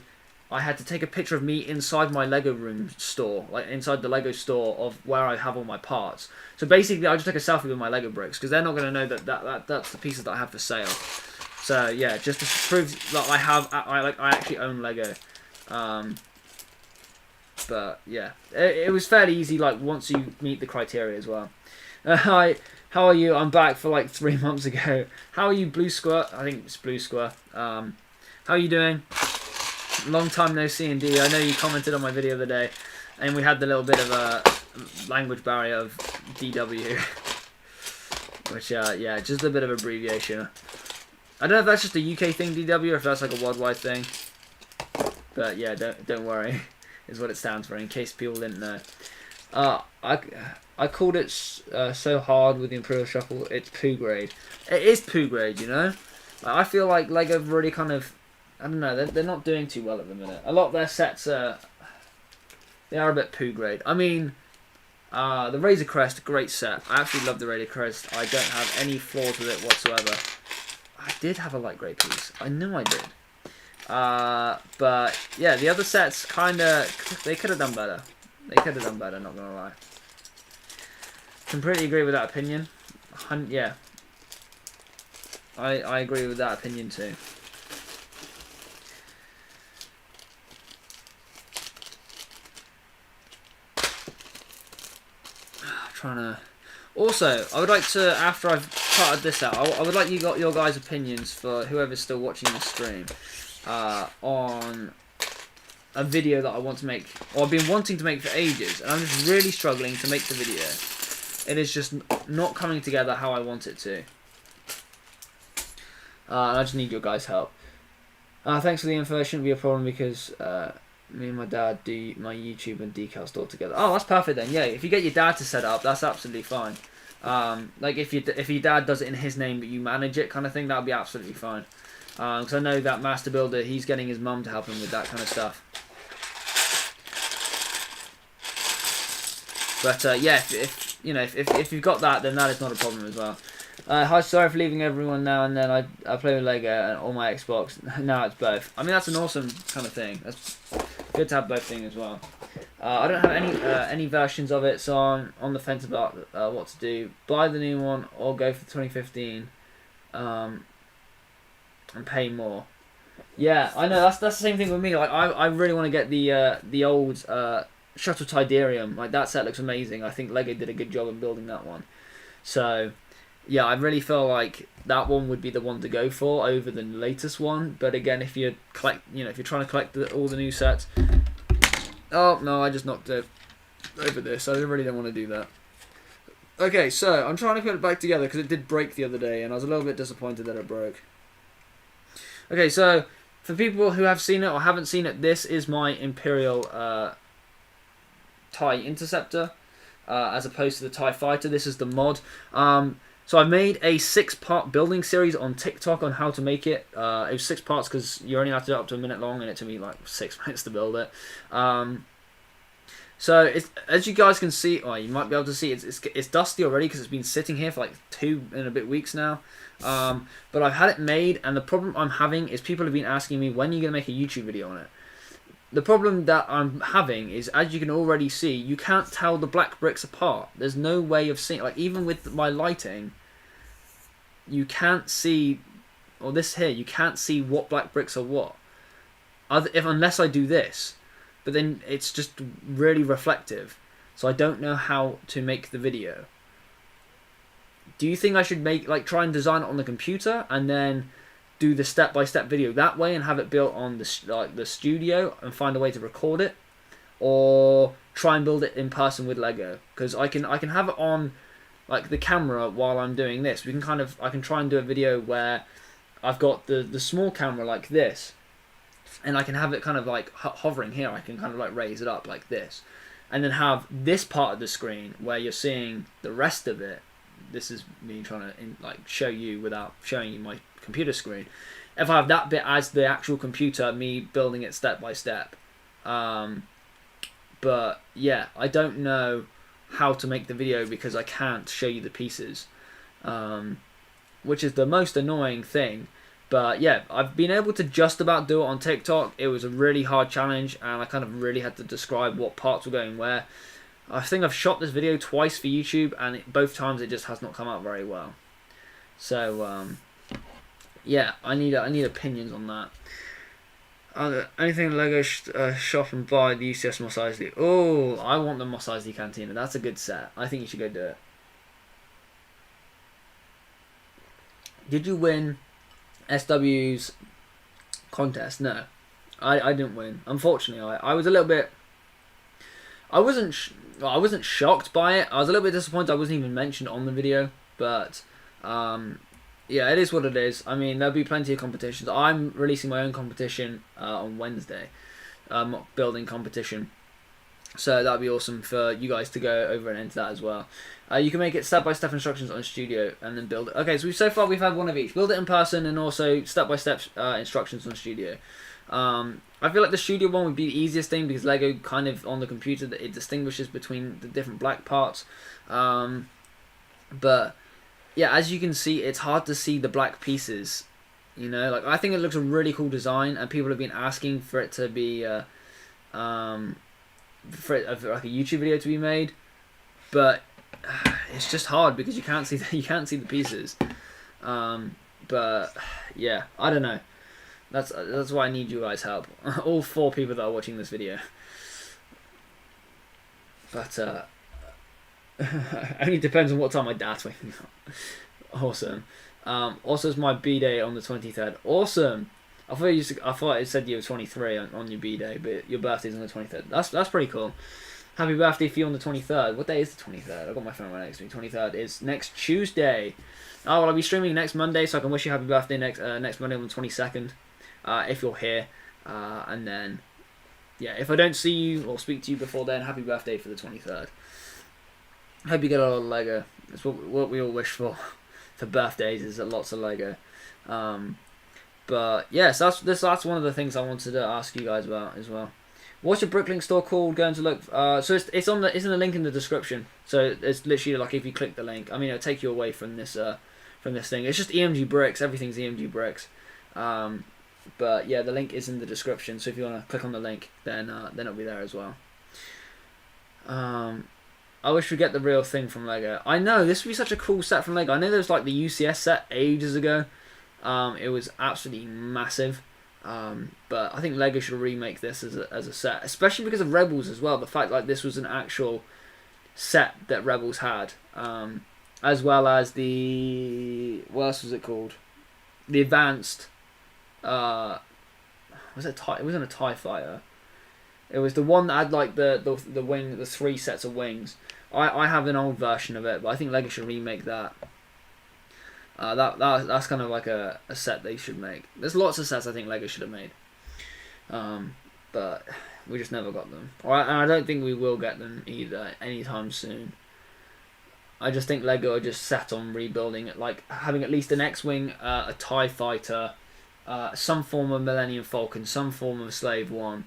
I had to take a picture of me inside my Lego room store, like inside the Lego store of where I have all my parts. So basically, I just took a selfie with my Lego bricks because they're not going to know that that's the pieces that I have for sale. So yeah, just to prove that I actually own Lego. But yeah, it was fairly easy. Like once you meet the criteria as well. Hi, how are you? I'm back for like 3 months ago. How are you, Blue Squirt? I think it's Blue Squirt. How are you doing? Long time no see indeed. I know you commented on my video the other day, and we had the little bit of a language barrier of DW, which yeah, just a bit of abbreviation. I don't know if that's just a UK thing, DW, or if that's like a worldwide thing. But yeah, don't worry, is what it stands for. In case people didn't know, I called it so hard with the Imperial Shuffle. It's poo grade. It is poo grade, you know. I feel like Lego have really kind of, I don't know, they're not doing too well at the minute. A lot of their sets they are a bit poo grade. I mean, the Razor Crest, great set. I absolutely love the Razor Crest. I don't have any flaws with it whatsoever. I did have a light grey piece. I know I did. But yeah, the other sets they could have done better. They could have done better, not gonna lie. Completely agree with that opinion. Yeah. I agree with that opinion too. Also, I would like to, after I've parted this out, I would like you got your guys' opinions for whoever's still watching this stream on a video that I want to make, or I've been wanting to make for ages, and I'm just really struggling to make the video. It is just not coming together how I want it to. And I just need your guys' help. Thanks for the info. It shouldn't be a problem because me and my dad do my YouTube and decal store together. Oh, that's perfect then. Yeah, if you get your dad to set up, that's absolutely fine. Like if your dad does it in his name but you manage it, kind of thing, that would be absolutely fine. Because I know that Master Builder, he's getting his mum to help him with that kind of stuff. But yeah, if you've got that, then that is not a problem as well. Hi, sorry for leaving everyone now and then. I play with Lego and on my Xbox. Now it's both. I mean, that's an awesome kind of thing. That's good to have both things as well. I don't have any versions of it, so I'm on the fence about what to do. Buy the new one or go for 2015 and pay more. Yeah, I know that's the same thing with me. Like I really want to get the old Shuttle Tidarium, like that set looks amazing. I think Lego did a good job of building that one. So yeah, I really feel like that one would be the one to go for over the latest one. But again, if you collect, if you're trying to collect all the new sets, oh no, I just knocked it over this. I really don't want to do that. Okay, so I'm trying to put it back together because it did break the other day, and I was a little bit disappointed that it broke. Okay, so for people who have seen it or haven't seen it, this is my Imperial TIE Interceptor, as opposed to the TIE Fighter. This is the mod. So I made a 6-part building series on TikTok on how to make it. It was 6 parts because you only have to do it up to a minute long, and it took me like 6 minutes to build it. So as you guys can see, or you might be able to see, it's dusty already because it's been sitting here for like 2 and a bit weeks now. But I've had it made, and the problem I'm having is people have been asking me, when are you going to make a YouTube video on it? The problem that I'm having is, as you can already see, you can't tell the black bricks apart. There's no way of seeing, like even with my lighting, you can't see, or this here, you can't see what black bricks are what. Unless I do this. But then it's just really reflective. So I don't know how to make the video. Do you think I should try and design it on the computer and then do the step-by-step video that way and have it built on the studio and find a way to record it, or try and build it in person with Lego? Because I can have it on like the camera while I'm doing this. I can try and do a video where I've got the small camera like this, and I can have it kind of like hovering here. I can kind of like raise it up like this, and then have this part of the screen where you're seeing the rest of it. This is me trying to show you without showing you my computer screen. If I have that bit as the actual computer, me building it step by step. But yeah, I don't know how to make the video because I can't show you the pieces, which is the most annoying thing. But yeah, I've been able to just about do it on TikTok. It was a really hard challenge, and I kind of really had to describe what parts were going where. I think I've shot this video twice for YouTube, and both times it just has not come out very well. So yeah, I need opinions on that. Anything Lego shop and buy the UCS Mos Eisley. Oh, I want the Mos Eisley Cantina. That's a good set. I think you should go do it. Did you win SW's contest? No, I didn't win. Unfortunately, I was a little bit. I wasn't shocked by it. I was a little bit disappointed I wasn't even mentioned on the video, but yeah, it is what it is. I mean, there'll be plenty of competitions. I'm releasing my own competition on Wednesday, building competition. So that'd be awesome for you guys to go over and enter that as well. You can make it step-by-step instructions on Studio and then build it. Okay, so far we've had one of each. Build it in person and also step-by-step instructions on Studio. I feel like the Studio one would be the easiest thing because Lego kind of on the computer that it distinguishes between the different black parts. But yeah, as you can see, it's hard to see the black pieces. I think it looks a really cool design, and people have been asking for it to be for like a YouTube video to be made, but it's just hard because you can't see the pieces. But yeah, I don't know. That's why I need you guys' help. All 4 people that are watching this video. But only depends on what time my dad's waking up. Awesome. Also, it's my B-day on the 23rd. Awesome. I thought it said you were 23 on your B-day, but your birthday's on the 23rd. That's pretty cool. Happy birthday for you on the 23rd. What day is the 23rd? I've got my phone right next to me. 23rd is next Tuesday. Oh, well, I'll be streaming next Monday, so I can wish you happy birthday next Monday on the 22nd. If you're here, and then yeah, if I don't see you or speak to you before then, happy birthday for the 23rd. Hope you get a lot of Lego. That's what we all wish for birthdays, is lots of Lego. But yes, that's one of the things I wanted to ask you guys about as well. What's your Bricklink store called? Going to look. So it's in the link in the description. So it's literally like if you click the link, I mean, it'll take you away from this thing. It's just EMG bricks. Everything's EMG bricks. But yeah, the link is in the description. So if you want to click on the link, then it'll be there as well. I wish we get the real thing from Lego. I know, this would be such a cool set from Lego. I know there was like the UCS set ages ago. It was absolutely massive. But I think Lego should remake this as a set, especially because of Rebels as well. The fact like this was an actual set that Rebels had, as well as the what else was it called? The advanced. Was it it wasn't a TIE fighter. It was the one that had like the wing, the 3 sets of wings. I have an old version of it, but I think Lego should remake that. That's kind of like a set they should make. There's lots of sets I think Lego should have made, but we just never got them. And I don't think we will get them either anytime soon. I just think Lego are just set on rebuilding it, like having at least an X-wing, a TIE fighter, some form of Millennium Falcon, some form of Slave One,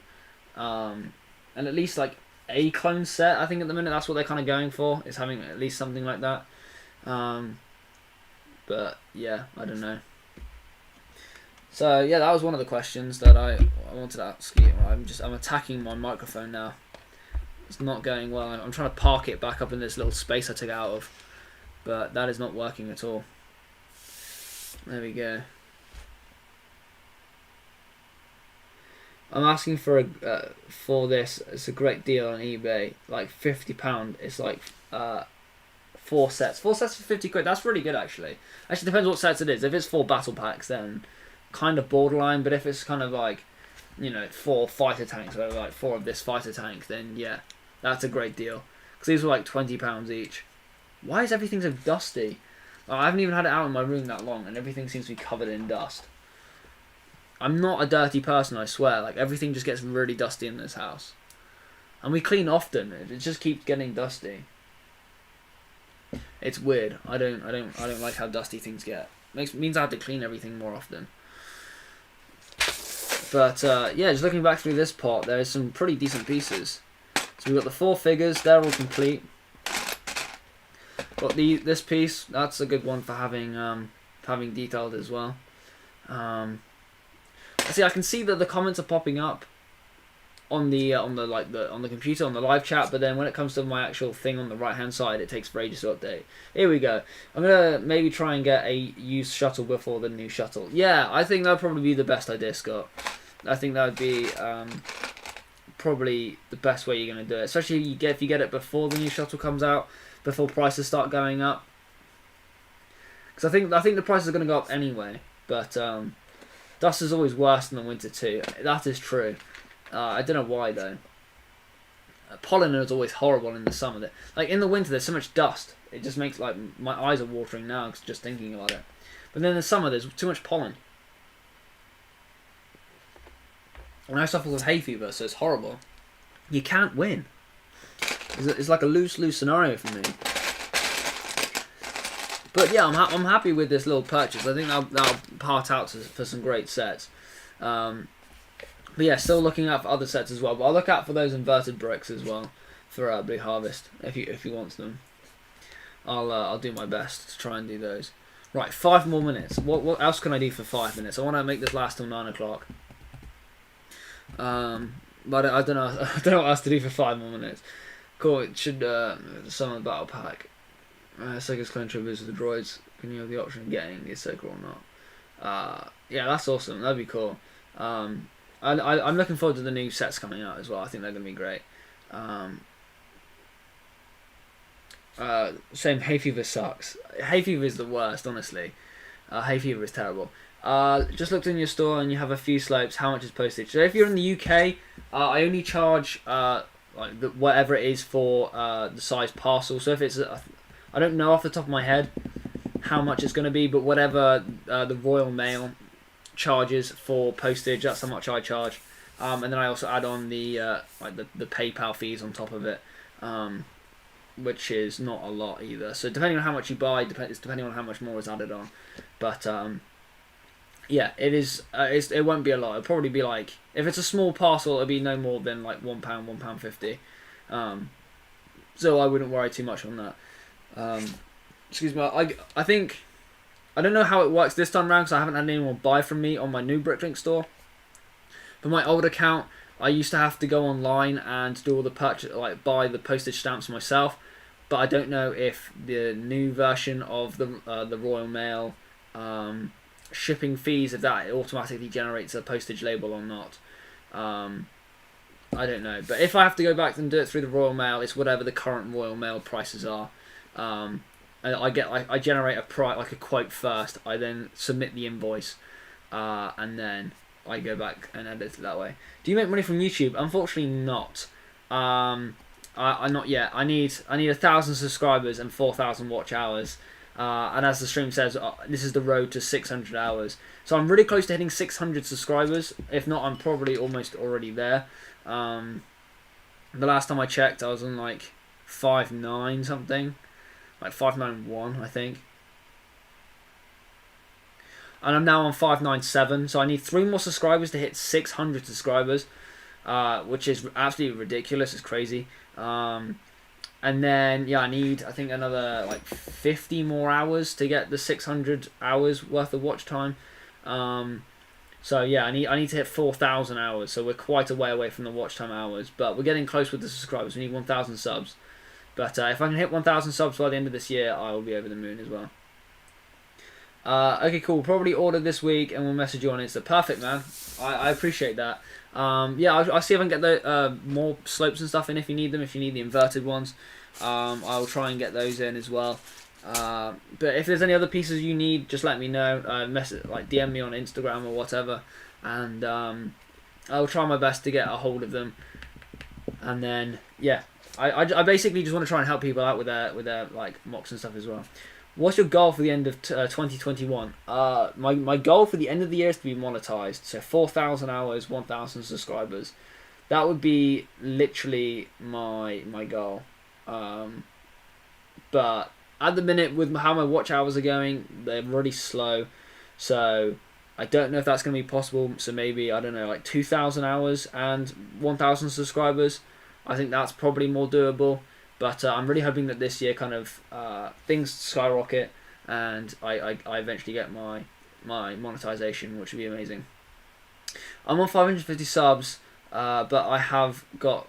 and at least like a clone set. I think at the minute that's what they're kind of going for, is having at least something like that. But yeah, I don't know. So yeah, that was one of the questions that I wanted to ask you. I'm attacking my microphone now. It's not going well. I'm trying to park it back up in this little space I took out of, but that is not working at all. There we go. I'm asking for this. It's a great deal on eBay, like £50. It's like 4 sets. 4 sets for 50 quid. That's really good, actually. Actually, depends what sets it is. If it's 4 battle packs, then kind of borderline. But if it's kind of like, 4 fighter tanks, or like 4 of this fighter tank, then yeah, that's a great deal. Because these were like £20 each. Why is everything so dusty? I haven't even had it out in my room that long, and everything seems to be covered in dust. I'm not a dirty person, I swear. Like, everything just gets really dusty in this house, and we clean often. It just keeps getting dusty. It's weird. I don't like how dusty things get. Means I have to clean everything more often. But yeah, just looking back through this pot, there is some pretty decent pieces. So we've got the 4 figures. They're all complete. Got this piece. That's a good one for having detailed as well. See, I can see that the comments are popping up on the computer, on the live chat, but then when it comes to my actual thing on the right hand side, it takes for ages to update. Here we go. I'm gonna maybe try and get a used shuttle before the new shuttle. Yeah, I think that'd probably be the best idea, Scott. I think that would be probably the best way you're gonna do it, especially if you get it before the new shuttle comes out, before prices start going up. Because I think the prices are gonna go up anyway, but dust is always worse than the winter too. That is true. I don't know why though. Pollen is always horrible in the summer. Like in the winter, there's so much dust. It just makes like my eyes are watering now just thinking about it. But then in the summer, there's too much pollen. And I suffer with hay fever, so it's horrible. You can't win. It's like a lose scenario for me. But yeah, I'm happy with this little purchase. I think that'll part out for some great sets. But yeah, still looking out for other sets as well. But I'll look out for those inverted bricks as well for Big Harvest if he wants them. I'll do my best to try and do those. Right, 5 more minutes. What else can I do for 5 minutes? I want to make this last till 9 o'clock. But I don't know. I don't know what else to do for 5 more minutes. Cool. It should summon battle pack. Sega's clone troopers with the droids. Can you have the option of getting the Ahsoka or not? Yeah, that's awesome. That'd be cool. I'm looking forward to the new sets coming out as well. I think they're going to be great. Same, hay fever sucks. Hay fever is the worst, honestly. Hay fever is terrible. Just looked in your store and you have a few slopes. How much is postage? So if you're in the UK, I only charge whatever it is for the size parcel. So if it's, I don't know off the top of my head how much it's going to be, but whatever the Royal Mail charges for postage, that's how much I charge. And then I also add on the PayPal fees on top of it, which is not a lot either. So depending on how much you buy, it's depending on how much more is added on. But yeah, it is. It won't be a lot. It'll probably be like, if it's a small parcel, it'll be no more than like £1, £1.50. So I wouldn't worry too much on that. Excuse me. I think, I don't know how it works this time around because I haven't had anyone buy from me on my new Bricklink store. But my old account, I used to have to go online and do all the purchase, like buy the postage stamps myself. But I don't know if the new version of the Royal Mail shipping fees, if that automatically generates a postage label or not. I don't know. But if I have to go back and do it through the Royal Mail, it's whatever the current Royal Mail prices are. And I generate a quote first. I then submit the invoice, and then I go back and edit it that way. Do you make money from YouTube? Unfortunately, not. I not yet. I need 1,000 subscribers and 4,000 watch hours. And as the stream says, this is the road to 600 hours. So I'm really close to hitting 600 subscribers. If not, I'm probably almost already there. The last time I checked, I was on like 5.9 something, like 5.91 I think. And I'm now on 5.97, so I need 3 more subscribers to hit 600 subscribers, which is absolutely ridiculous. It's crazy. And then, yeah, I need, I think, another like 50 more hours to get the 600 hours worth of watch time. So yeah, I need to hit 4,000 hours. So we're quite a way away from the watch time hours, but we're getting close with the subscribers. We need 1,000 subs. But if I can hit 1,000 subs by the end of this year, I will be over the moon as well. Okay, cool. We'll probably order this week, and we'll message you on Insta. Perfect, man. I appreciate that. Yeah, I'll see if I can get the more slopes and stuff in if you need them. If you need the inverted ones, I'll try and get those in as well. But if there's any other pieces you need, just let me know. Like DM me on Instagram or whatever, and I'll try my best to get a hold of them. And then yeah, I basically just want to try and help people out with their like mocks and stuff as well. What's your goal for the end of 2021? My goal for the end of the year is to be monetized. So 4,000 hours, 1,000 subscribers. That would be literally my goal. But at the minute, with how my watch hours are going, they're really slow. So I don't know if that's going to be possible. So maybe, I don't know, like 2,000 hours and 1,000 subscribers. I think that's probably more doable. But I'm really hoping that this year kind of things skyrocket and I eventually get my monetization, which would be amazing. I'm on 550 subs, but I have got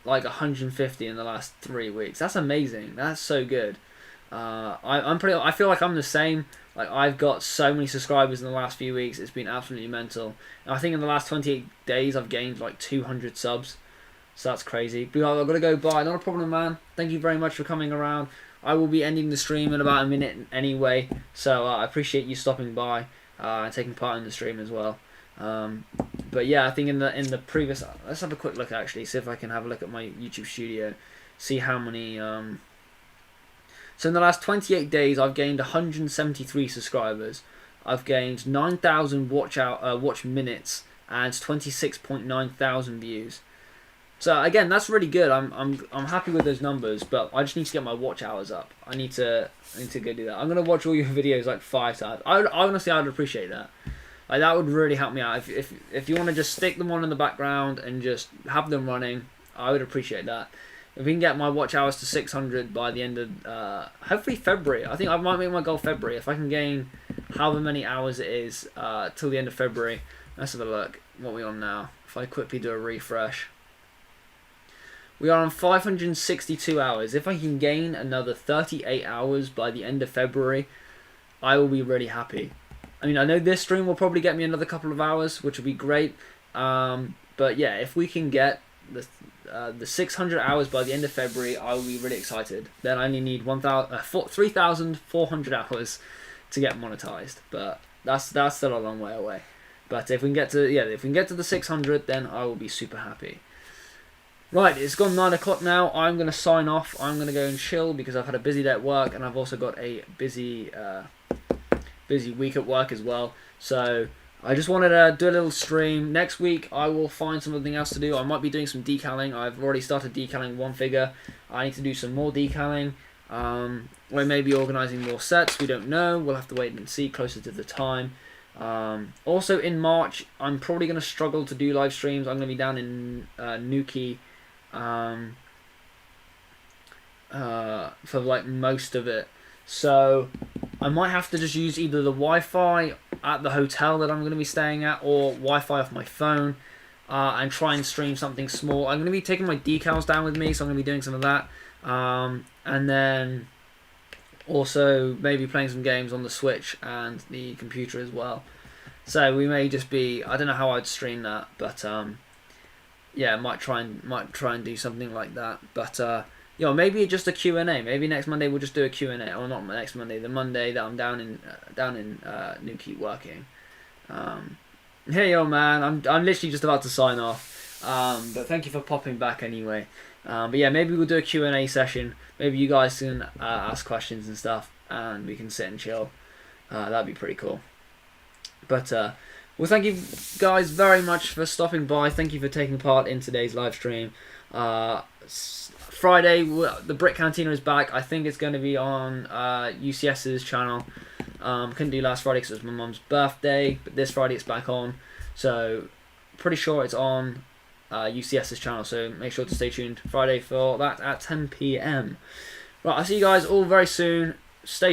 like 150 in the last 3 weeks. That's amazing. That's so good. I feel like I'm the same. Like I've got so many subscribers in the last few weeks. It's been absolutely mental. And I think in the last 28 days I've gained like 200 subs. So that's crazy. But I've got to go bye. Not a problem, man. Thank you very much for coming around. I will be ending the stream in about a minute anyway. So I appreciate you stopping by and taking part in the stream as well. But yeah, I think in the previous... Let's have a quick look actually. See if I can have a look at my YouTube studio. See how many... So in the last 28 days, I've gained 173 subscribers. I've gained 9,000 watch minutes and 26.9 thousand views. So again, that's really good. I'm happy with those numbers, but I just need to get my watch hours up. I need to go do that. I'm gonna watch all your videos like 5 times. Honestly, I'd appreciate that. Like that would really help me out. If you want to just stick them on in the background and just have them running, I would appreciate that. If we can get my watch hours to 600 by the end of hopefully February. I think I might make my goal February. If I can gain however many hours it is till the end of February. Let's have a look. What are we on now? If I quickly do a refresh. We are on 562 hours. If I can gain another 38 hours by the end of February, I will be really happy. I mean, I know this stream will probably get me another couple of hours, which will be great. But yeah, if we can get the 600 hours by the end of February, I will be really excited. Then I only need 3,400 hours to get monetized. But that's still a long way away. But if we can get to the 600, then I will be super happy. Right, it's gone 9 o'clock now. I'm going to sign off. I'm going to go and chill because I've had a busy day at work and I've also got a busy week at work as well. So I just wanted to do a little stream. Next week I will find something else to do. I might be doing some decaling. I've already started decaling one figure. I need to do some more decaling. We may be organising more sets. We don't know. We'll have to wait and see closer to the time. Also in March, I'm probably going to struggle to do live streams. I'm going to be down in Nuki. For like most of it, so I might have to just use either the Wi-Fi at the hotel that I'm going to be staying at or Wi-Fi off my phone and try and stream something small. I'm going to be taking my decals down with me, so I'm going to be doing some of that, and then Also, maybe playing some games on the Switch and the computer as well. So we may just be, I don't know how I'd stream that, but yeah, might try and do something like that. But maybe just a Q&A. Maybe next Monday we'll just do a Q&A, or not next Monday, the Monday that I'm down in Newquay working. Hey yo man, I'm literally just about to sign off. But thank you for popping back anyway. But yeah, maybe we'll do a Q&A session. Maybe you guys can ask questions and stuff, and we can sit and chill. That'd be pretty cool. But well, thank you guys very much for stopping by. Thank you for taking part in today's live stream. Friday, the Brick Cantina is back. I think it's going to be on UCS's channel. Couldn't do last Friday because it was my mum's birthday, but this Friday it's back on. So pretty sure it's on UCS's channel. So make sure to stay tuned Friday for that at 10 p.m. Right, I'll see you guys all very soon. Stay